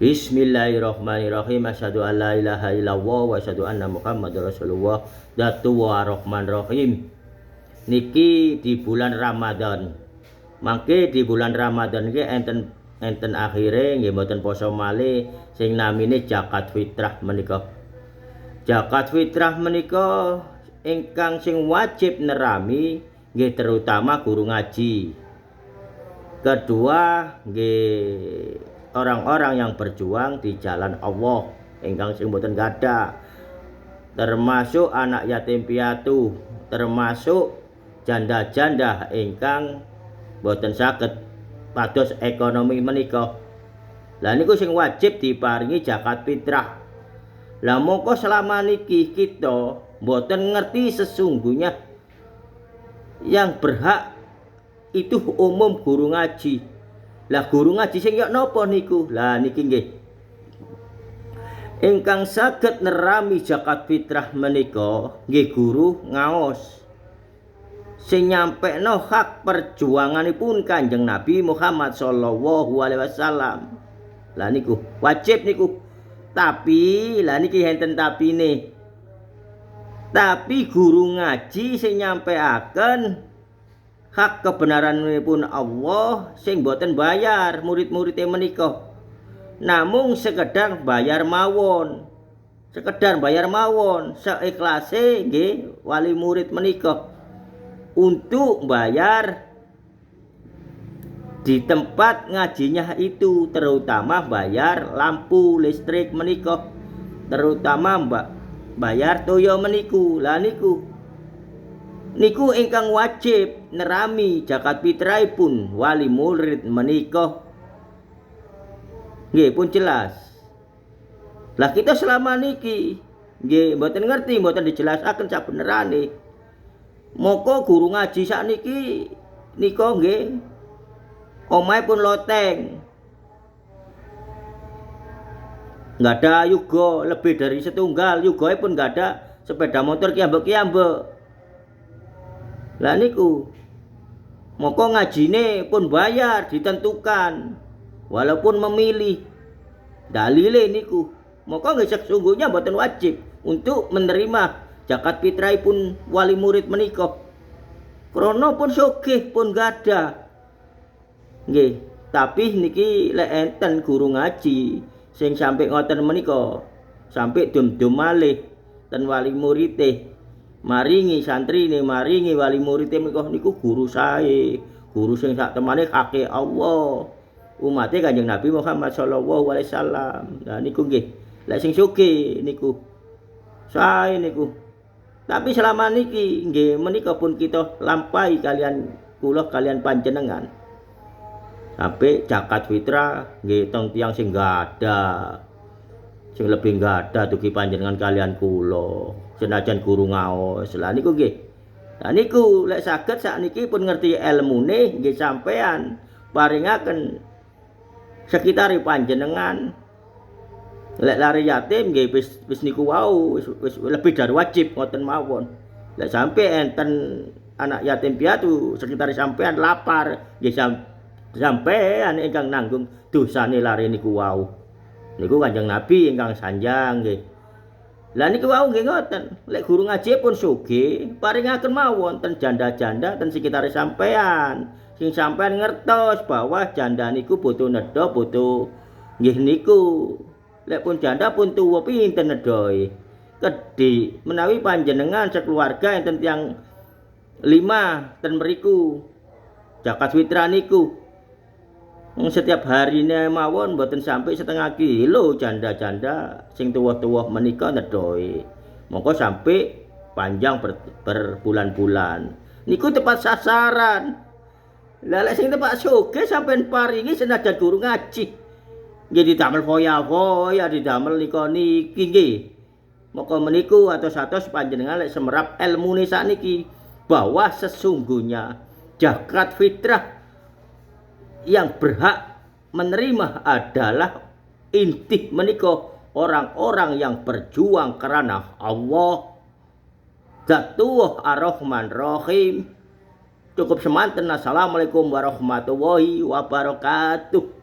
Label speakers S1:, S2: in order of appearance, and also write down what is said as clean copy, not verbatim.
S1: Bismillahirrahmanirrahim. Asyhadu an la ilaha illallah wa asyhadu anna Muhammadar Rasulullah. Datu wa Rahmanirrahim. Niki di bulan Ramadan. Mangke di bulan Ramadan iki enten akhire nggih mboten poso malih sing namine zakat fitrah menika. Zakat fitrah menika ingkang sing wajib nerami nggih terutama guru ngaji. Kedua nggih orang-orang yang berjuang di jalan Allah ingkang sing boten gadah, termasuk anak yatim piatu, termasuk janda-janda ingkang boten saged pados ekonomi menika. Lah niku sing wajib diparingi zakat fitrah. Lah mongko selama niki kita boten ngerti sesungguhnya yang berhak itu umum guru ngaji. Lah guru ngaji sing yok napa niku? Lah niki nggih. Ingkang saged nerami zakat fitrah menika nggih guru ngaos. Sing nyampekno hak perjuanganipun Kanjeng Nabi Muhammad sallallahu alaihi wasallam. Lah niku wajib niku. Tapi lah niki enten tapine. Tapi guru ngaji sing nyampekaken hak kebenaranipun Allah sing boten bayar murid-muridé menika. Namung sekedar bayar mawon. Sekedar bayar mawon seiklase nggih wali murid menika untuk bayar di tempat ngajinya itu, terutama bayar lampu listrik menika, terutama bayar toya meniku. Lah niku ingkang wajib nerami zakat fitrahipun wali murid menika nggih pun jelas. Lah kita selama niki nggih mboten ngerti, mboten dijelasaken sabenerane. Moko guru ngaji sakniki nika nggih omahe pun loteng. Nggak ada yuga lebih dari setunggal, yugae pun nggak ada sepeda motor kiambek-kiambek. Lah niku moko ngajine pun bayar ditentukan walaupun memilih. Dalile niku moko nggih sesungguhnya mboten wajib untuk menerima zakat fitrahipun wali murid menika. Krana pun sugih pun gadah. Nggih, tapi niki lek enten guru ngaji sing sampai ngoten menika, sampai dum-dum malih ten wali murite. Maringi santrine, maringi wali murid menika niku guru sae, guru sing sak temane kake Allah. Umate Kanjeng Nabi Muhammad sallallahu alaihi wasallam. Nah niku nggih. Lek sing sugih niku sae niku. Tapi selama niki nggih menika pun kita lampahi kalian kula kalian panjenengan. Sampai zakat fitrah nggih teng tiyang sing gadah. Sing lebih gadah dugi panjenengan kalian kula. Senajan guru ngaos. Lah niku nggih. Lah niku lek saged sakniki pun ngerti ilmune nggih sampean paringaken sekitar panjenengan. Lek lari yatim nggih wis niku wau wis lebih dari wajib ngoten mawon. Lek sampe enten anak yatim piatu sekitar sampean lapar nggih sampean ingkang nanggung dosane lari niku wau. Niku Kanjeng Nabi ingkang sanjang nggih. Lah niku wau nggih ngoten. Lek guru ngaji pun sugih, paringaken mawon ten janda-janda ten sekitar sampean. Sing sampean ngertos bahwa janda niku butuh nedha, butuh nggih niku. Lek pun janda pun tuwa pinten nedhae. Kedhi menawi panjenengan sekeluarga enten tiyang 5 ten mriku. Zakat fitrah niku setiap harine mawon mboten sampai setengah kilo janda-janda sing tuwa-tuwa menika nedhae. Mongko sampai panjang berbulan-bulan. Niku tepat sasaran. Lah lek sing tepat sugih sampean paringi senajan guru ngaji. Nggih didamel foya-foya, didamel nika niki nggih. Moko meniku atos-atos panjenengan lek semerap ilmune sakniki bahwa sesungguhnya zakat fitrah yang berhak menerima adalah inti menika orang-orang yang berjuang karena Allah. Zatuh ar-Rahman Rahim. Cukup semanten. Assalamualaikum warahmatullahi wabarakatuh.